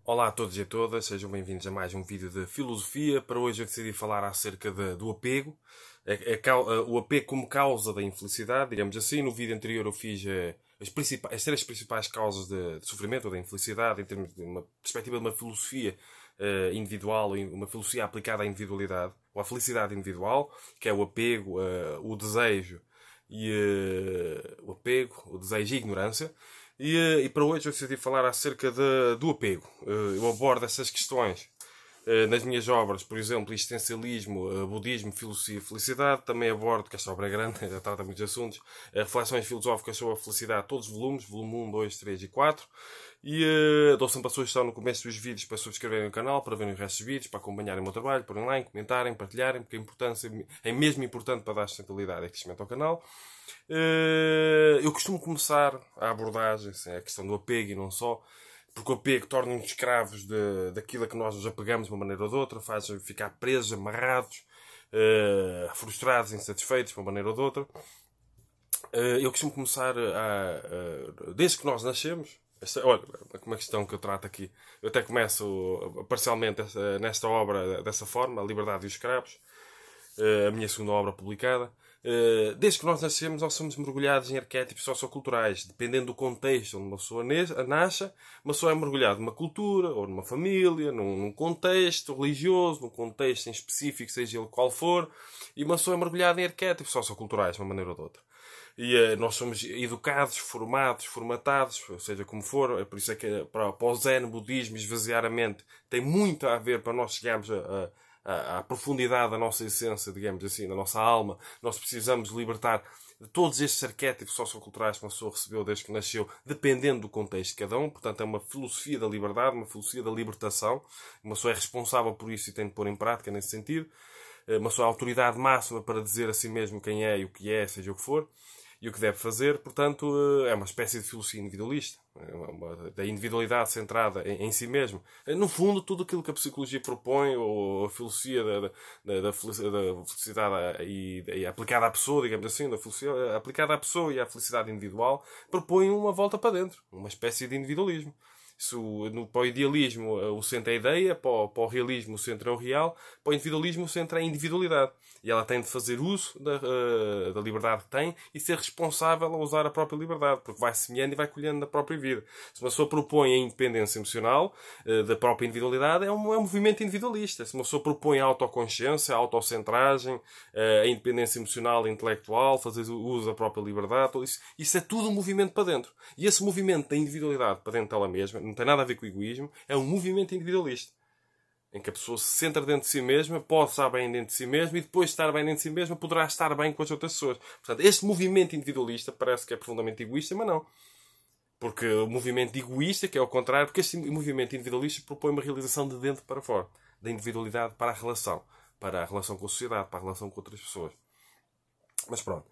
Olá a todos e a todas, sejam bem-vindos a mais um vídeo de filosofia. Para hoje eu decidi falar acerca do apego, o apego como causa da infelicidade, digamos assim. No vídeo anterior eu fiz as três principais causas de sofrimento ou da infelicidade, em termos de uma perspectiva de uma filosofia individual, uma filosofia aplicada à individualidade, ou à felicidade individual, que é o apego, o desejo e o desejo e a ignorância. E para hoje eu decidi falar acerca do apego. Eu abordo essas questões nas minhas obras, por exemplo, existencialismo, budismo, filosofia e felicidade. Também abordo, que esta obra é grande, já trata muitos assuntos, reflexões filosóficas sobre a felicidade, todos os volumes, volume 1, 2, 3 e 4. E dou sempre a sugestão no começo dos vídeos para subscreverem o canal, para verem os restos dos vídeos, para acompanharem o meu trabalho, porem like, comentarem, partilharem, porque a importância é mesmo importante para dar sustentabilidade e crescimento ao canal. Eu costumo começar a abordagem, a questão do apego e não só, porque o apego torna-nos escravos daquilo a que nós nos apegamos de uma maneira ou de outra, faz-nos ficar presos, amarrados, frustrados, insatisfeitos de uma maneira ou de outra. Eu costumo começar desde que nós nascemos. Olha, uma questão que eu trato aqui. Eu até começo parcialmente nesta obra dessa forma, A Liberdade e os Escravos, a minha segunda obra publicada. Desde que nós nascemos, nós somos mergulhados em arquétipos socioculturais. Dependendo do contexto onde uma pessoa nasce, uma pessoa é mergulhada numa cultura, ou numa família, num contexto religioso, num contexto em específico, seja ele qual for, e uma pessoa é mergulhada em arquétipos socioculturais, de uma maneira ou de outra. E nós somos educados, formados, formatados, seja como for. É por isso é que para o Zen, budismo, esvaziar a mente tem muito a ver para nós chegarmos à profundidade da nossa essência, digamos assim, da nossa alma. Nós precisamos libertar de todos estes arquétipos socioculturais que uma pessoa recebeu desde que nasceu, dependendo do contexto de cada um. Portanto, é uma filosofia da liberdade, uma filosofia da libertação. Uma pessoa é responsável por isso e tem de pôr em prática nesse sentido. Uma pessoa é a autoridade máxima para dizer a si mesmo quem é e o que é, seja o que for, e o que deve fazer. Portanto, é uma espécie de filosofia individualista, da individualidade centrada em si mesmo. No fundo, tudo aquilo que a psicologia propõe, ou a filosofia da felicidade e aplicada à pessoa, digamos assim, da filosofia aplicada à pessoa e à felicidade individual, propõe uma volta para dentro, uma espécie de individualismo. Para o idealismo o centro é a ideia, para o realismo o centro é o real, para o individualismo o centro é a individualidade. E ela tem de fazer uso da liberdade que tem e ser responsável a usar a própria liberdade, porque vai semeando e vai colhendo na própria vida. Se uma pessoa propõe a independência emocional da própria individualidade, é um movimento individualista. Se uma pessoa propõe a autoconsciência, a autocentragem, a independência emocional e intelectual, fazer uso da própria liberdade, isso é tudo um movimento para dentro. E esse movimento da individualidade para dentro dela mesma, não tem nada a ver com o egoísmo, é um movimento individualista, em que a pessoa se centra dentro de si mesma, pode estar bem dentro de si mesma, e depois de estar bem dentro de si mesma, poderá estar bem com as outras pessoas. Portanto, este movimento individualista parece que é profundamente egoísta, mas não. Porque o movimento egoísta, que é o contrário, porque este movimento individualista propõe uma realização de dentro para fora, da individualidade para a relação com a sociedade, para a relação com outras pessoas. Mas pronto.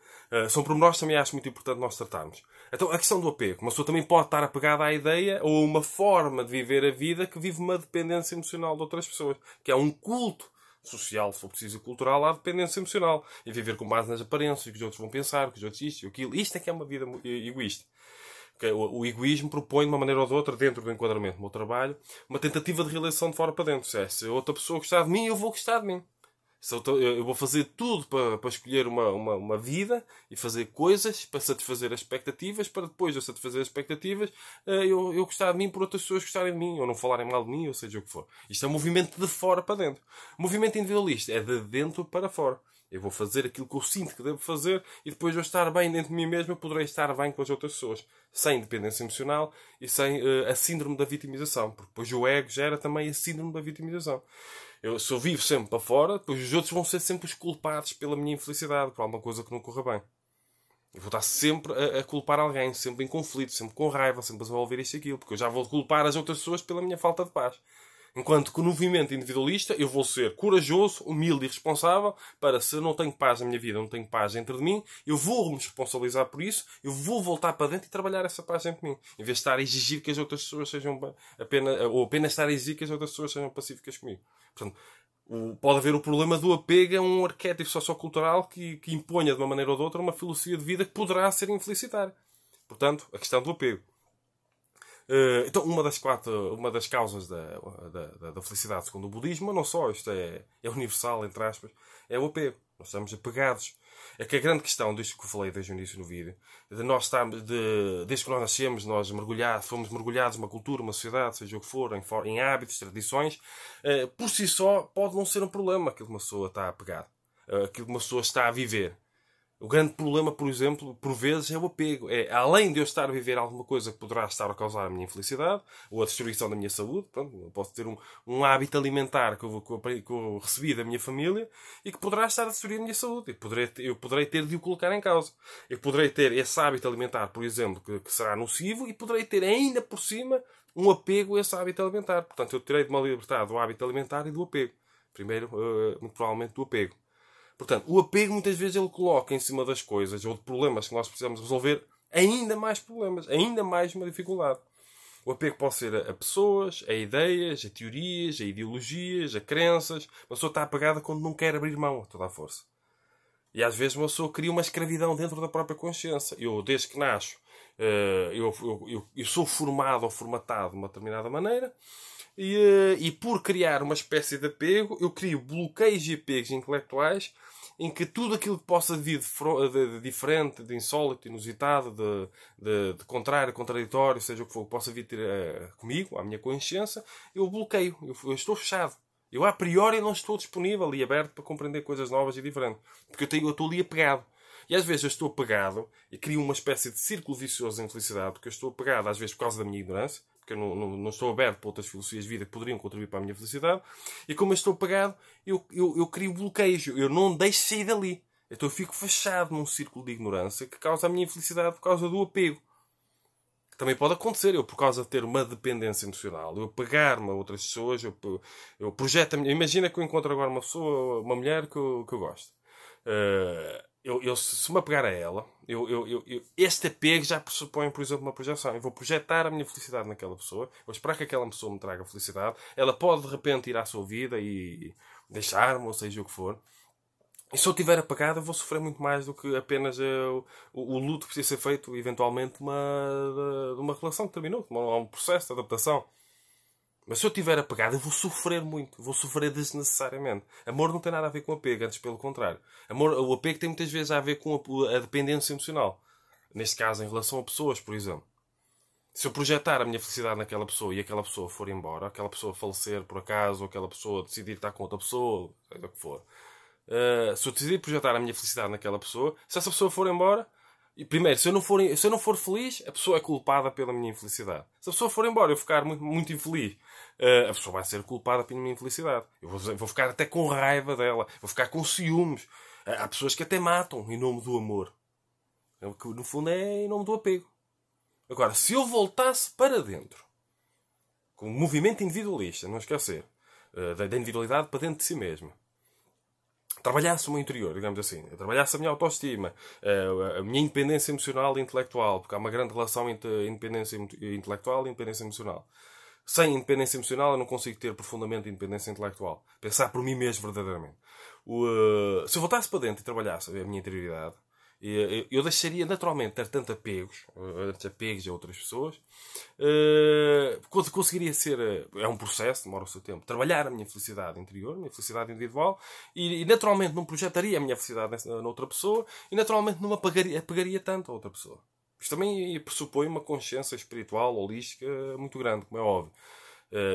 São pormenores que também acho muito importante nós tratarmos. Então, a questão do apego. Uma pessoa também pode estar apegada à ideia ou a uma forma de viver a vida que vive uma dependência emocional de outras pessoas. Que é um culto social, se for preciso, cultural, à dependência emocional. E viver com base nas aparências, o que os outros vão pensar, o que os outros isto e aquilo. Isto é que é uma vida egoísta. O egoísmo propõe, de uma maneira ou de outra, dentro do enquadramento do meu trabalho, uma tentativa de realização de fora para dentro. Se a outra pessoa gostar de mim, eu vou gostar de mim. Eu vou fazer tudo para escolher uma vida e fazer coisas para satisfazer as expectativas, para depois de eu satisfazer as expectativas eu gostar de mim por outras pessoas gostarem de mim, ou não falarem mal de mim, ou seja o que for. Isto é um movimento de fora para dentro. O movimento individualista é de dentro para fora. Eu vou fazer aquilo que eu sinto que devo fazer e depois de eu estar bem dentro de mim mesmo, eu poderei estar bem com as outras pessoas. Sem dependência emocional e sem a síndrome da vitimização. Porque depois o ego gera também a síndrome da vitimização. Se eu vivo sempre para fora, depois os outros vão ser sempre os culpados pela minha infelicidade, por alguma coisa que não corra bem. Eu vou estar sempre a culpar alguém, sempre em conflito, sempre com raiva, sempre a desenvolver isto e aquilo, porque eu já vou culpar as outras pessoas pela minha falta de paz. Enquanto que no movimento individualista eu vou ser corajoso, humilde e responsável para, se eu não tenho paz na minha vida, não tenho paz dentro de mim, eu vou-me responsabilizar por isso, eu vou voltar para dentro e trabalhar essa paz dentro de mim. Em vez de estar a exigir que as outras pessoas sejam apenas estar a exigir que as outras pessoas sejam pacíficas comigo. Portanto, pode haver o problema do apego a um arquétipo sociocultural que imponha de uma maneira ou de outra uma filosofia de vida que poderá ser infelicitária. Portanto, a questão do apego. Então, uma das causas da felicidade, segundo o budismo, não só, isto é universal, entre aspas, é o apego. Nós estamos apegados. É que a grande questão disto que eu falei desde o início no vídeo, desde que nós nascemos, fomos mergulhados numa cultura, uma sociedade, seja o que for, em hábitos, tradições, por si só pode não ser um problema aquilo que uma pessoa está apegada, aquilo que uma pessoa está a viver. O grande problema, por exemplo, por vezes, é o apego. Além de eu estar a viver alguma coisa que poderá estar a causar a minha infelicidade ou a destruição da minha saúde, pronto, eu posso ter um hábito alimentar que eu recebi da minha família e que poderá estar a destruir a minha saúde. Eu poderei ter de o colocar em causa. Eu poderei ter esse hábito alimentar, por exemplo, que será nocivo, e poderei ter ainda por cima um apego a esse hábito alimentar. Portanto, eu terei de me libertar do hábito alimentar e do apego. Primeiro, muito provavelmente, do apego. Portanto, o apego muitas vezes ele coloca em cima das coisas ou de problemas que nós precisamos resolver ainda mais problemas, ainda mais uma dificuldade. O apego pode ser a pessoas, a ideias, a teorias, a ideologias, a crenças. Uma pessoa está apegada quando não quer abrir mão a toda a força. E às vezes uma pessoa cria uma escravidão dentro da própria consciência. Eu, desde que nasço, eu sou formado ou formatado de uma determinada maneira. E por criar uma espécie de apego, eu crio bloqueios e apegos intelectuais em que tudo aquilo que possa vir de diferente, de insólito, inusitado, de contrário, contraditório, seja o que for, que possa vir ter comigo, à minha consciência, eu bloqueio. Eu estou fechado. Eu, a priori, não estou disponível e aberto para compreender coisas novas e diferentes. Porque eu estou ali apegado. E às vezes eu estou apegado e crio uma espécie de círculo vicioso de infelicidade, porque eu estou apegado, às vezes, por causa da minha ignorância, porque eu não estou aberto para outras filosofias de vida que poderiam contribuir para a minha felicidade, e como eu estou apegado, eu crio bloqueios, eu não deixo sair dali. Então eu fico fechado num círculo de ignorância que causa a minha infelicidade por causa do apego. Também pode acontecer, eu por causa de ter uma dependência emocional, eu pegar-me a outras pessoas, eu projeto a minha... Imagina que eu encontro agora uma pessoa, uma mulher que eu gosto. Se me apegar a ela, este apego já pressupõe, por exemplo, uma projeção. Eu vou projetar a minha felicidade naquela pessoa, vou esperar que aquela pessoa me traga felicidade. Ela pode de repente ir à sua vida e deixar-me, ou seja o que for. E se eu estiver apagado, eu vou sofrer muito mais do que apenas o luto que precisa ser feito, eventualmente, de uma relação que terminou, de um processo de adaptação. Mas se eu estiver apegado, eu vou sofrer muito. Vou sofrer desnecessariamente. Amor não tem nada a ver com apego, antes pelo contrário. O apego tem muitas vezes a ver com a dependência emocional. Neste caso, em relação a pessoas, por exemplo. Se eu projetar a minha felicidade naquela pessoa e aquela pessoa for embora, aquela pessoa falecer por acaso, ou aquela pessoa decidir estar com outra pessoa, seja o que for. Se eu decidir projetar a minha felicidade naquela pessoa, se essa pessoa for embora, e primeiro, se eu não for feliz, a pessoa é culpada pela minha infelicidade. Se a pessoa for embora e eu ficar muito, muito infeliz, a pessoa vai ser culpada pela minha infelicidade. Eu vou ficar até com raiva dela, vou ficar com ciúmes. Há pessoas que até matam em nome do amor. Que no fundo é em nome do apego. Agora, se eu voltasse para dentro, com um movimento individualista, não esquecer, da individualidade para dentro de si mesmo, trabalhasse o meu interior, digamos assim, trabalhasse a minha autoestima, a minha independência emocional e intelectual, porque há uma grande relação entre independência intelectual e independência emocional. Sem independência emocional eu não consigo ter profundamente independência intelectual. Pensar por mim mesmo verdadeiramente. Se eu voltasse para dentro e trabalhasse a minha interioridade, eu deixaria naturalmente ter tanto apegos a outras pessoas. Conseguiria ser... É um processo, demora o seu tempo. Trabalhar a minha felicidade interior, a minha felicidade individual, e naturalmente não projetaria a minha felicidade noutra pessoa, e naturalmente não me apegaria tanto a outra pessoa. Isto também pressupõe uma consciência espiritual, holística, muito grande, como é óbvio.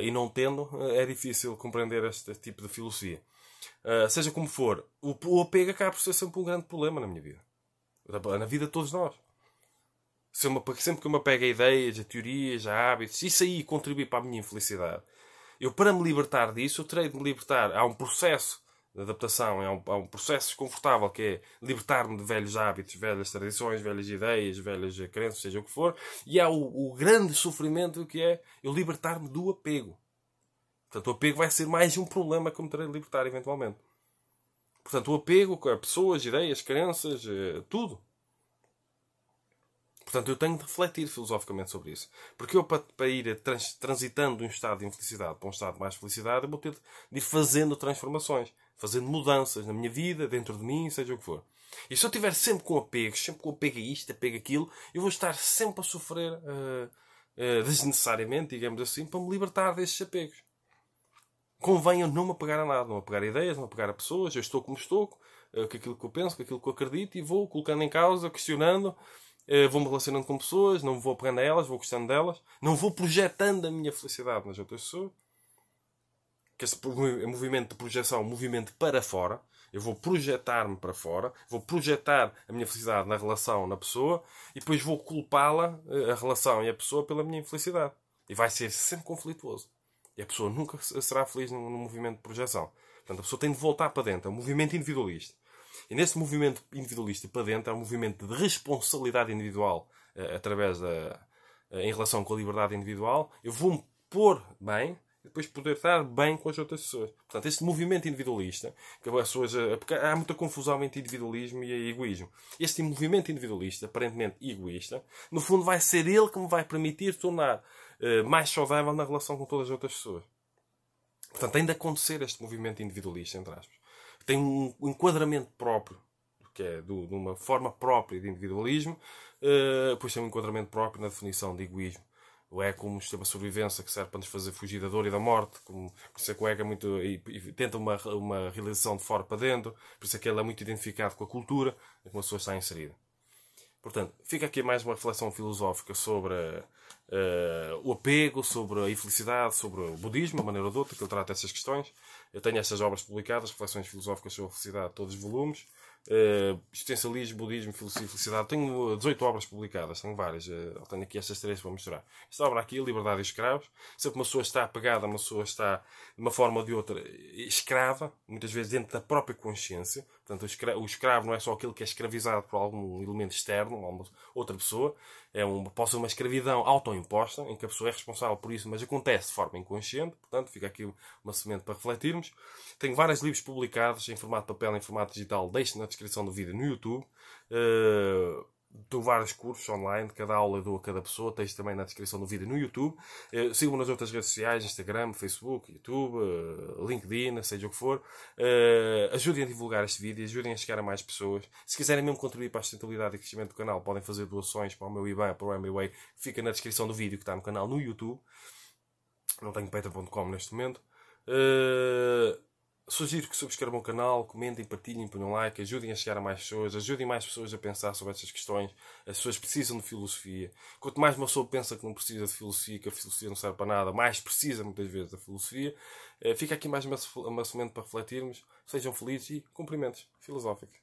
E não tendo, é difícil compreender este tipo de filosofia. Seja como for, o apego acaba por ser sempre um grande problema na minha vida. Na vida de todos nós. Sempre que eu me apego a ideias, a teorias, a hábitos, isso aí contribui para a minha infelicidade. Eu, para me libertar disso, eu terei de me libertar. Há um processo de adaptação, há um processo desconfortável que é libertar-me de velhos hábitos, velhas tradições, velhas ideias, velhas crenças, seja o que for. E há o grande sofrimento que é eu libertar-me do apego. Portanto, o apego vai ser mais um problema que eu me terei de libertar eventualmente. Portanto, o apego a pessoas, ideias, crenças, tudo. Portanto, eu tenho de refletir filosoficamente sobre isso. Porque eu, para ir transitando de um estado de infelicidade para um estado de mais felicidade, eu vou ter de ir fazendo transformações, fazendo mudanças na minha vida, dentro de mim, seja o que for. E se eu estiver sempre com apego a isto, apego a aquilo, eu vou estar sempre a sofrer desnecessariamente, digamos assim, para me libertar destes apegos. Convém eu não me apegar a nada, não me apegar a ideias, não me apegar a pessoas. Eu estou como estou, com aquilo que eu penso, com aquilo que eu acredito, e vou colocando em causa, questionando, vou-me relacionando com pessoas, não me vou apegando a elas, vou gostando delas, não vou projetando a minha felicidade nas outras pessoas. Que esse movimento de projeção, movimento para fora. Eu vou projetar-me para fora, vou projetar a minha felicidade na relação, na pessoa, e depois vou culpá-la, a relação e a pessoa, pela minha infelicidade. E vai ser sempre conflituoso. E a pessoa nunca será feliz no movimento de projeção. Portanto, a pessoa tem de voltar para dentro. É um movimento individualista. E nesse movimento individualista para dentro, é um movimento de responsabilidade individual, em relação com a liberdade individual. Eu vou-me pôr bem, depois poder estar bem com as outras pessoas. Portanto, este movimento individualista, que as pessoas, porque há muita confusão entre individualismo e egoísmo. Este movimento individualista, aparentemente egoísta, no fundo vai ser ele que me vai permitir tornar mais saudável na relação com todas as outras pessoas. Portanto, tem de acontecer este movimento individualista, entre aspas. Tem um enquadramento próprio, que é de uma forma própria de individualismo, depois tem um enquadramento próprio na definição de egoísmo. O ego como um sistema de sobrevivência que serve para nos fazer fugir da dor e da morte. Por isso é que o ego é muito, e tenta uma realização de fora para dentro. Por isso é que ele é muito identificado com a cultura em que uma pessoa está inserida. Portanto, fica aqui mais uma reflexão filosófica sobre o apego, sobre a infelicidade, sobre o budismo, a maneira ou de outra, que ele trata essas questões. Eu tenho estas obras publicadas, reflexões filosóficas sobre a felicidade, todos os volumes. Existencialismo, budismo, filosofia e felicidade. Tenho 18 obras publicadas, tenho várias. Tenho aqui estas 3 para mostrar. Esta obra aqui, Liberdade e Escravos. Sempre uma pessoa está apegada, uma pessoa está, de uma forma ou de outra, escrava, muitas vezes dentro da própria consciência. Portanto, o escravo não é só aquele que é escravizado por algum elemento externo, ou outra pessoa. Pode ser uma escravidão autoimposta, em que a pessoa é responsável por isso, mas acontece de forma inconsciente. Portanto, fica aqui uma semente para refletirmos. Tenho vários livros publicados em formato de papel e em formato digital. Deixo na descrição do vídeo no YouTube. Dou vários cursos online, cada aula dou a cada pessoa, tens também na descrição do vídeo no YouTube. Sigam-me nas outras redes sociais, Instagram, Facebook, YouTube, LinkedIn, seja o que for. Ajudem a divulgar este vídeo, ajudem a chegar a mais pessoas. Se quiserem mesmo contribuir para a sustentabilidade e crescimento do canal, podem fazer doações para o meu IBAN, para o MBWay, que fica na descrição do vídeo que está no canal no YouTube. Não tenho patreon.com neste momento. Sugiro que subscrevam o canal, comentem, partilhem, ponham like, ajudem a chegar a mais pessoas, ajudem mais pessoas a pensar sobre estas questões. As pessoas precisam de filosofia. Quanto mais uma pessoa pensa que não precisa de filosofia, que a filosofia não serve para nada, mais precisa muitas vezes da filosofia. Fica aqui mais uma semente para refletirmos. Sejam felizes e cumprimentos filosóficos.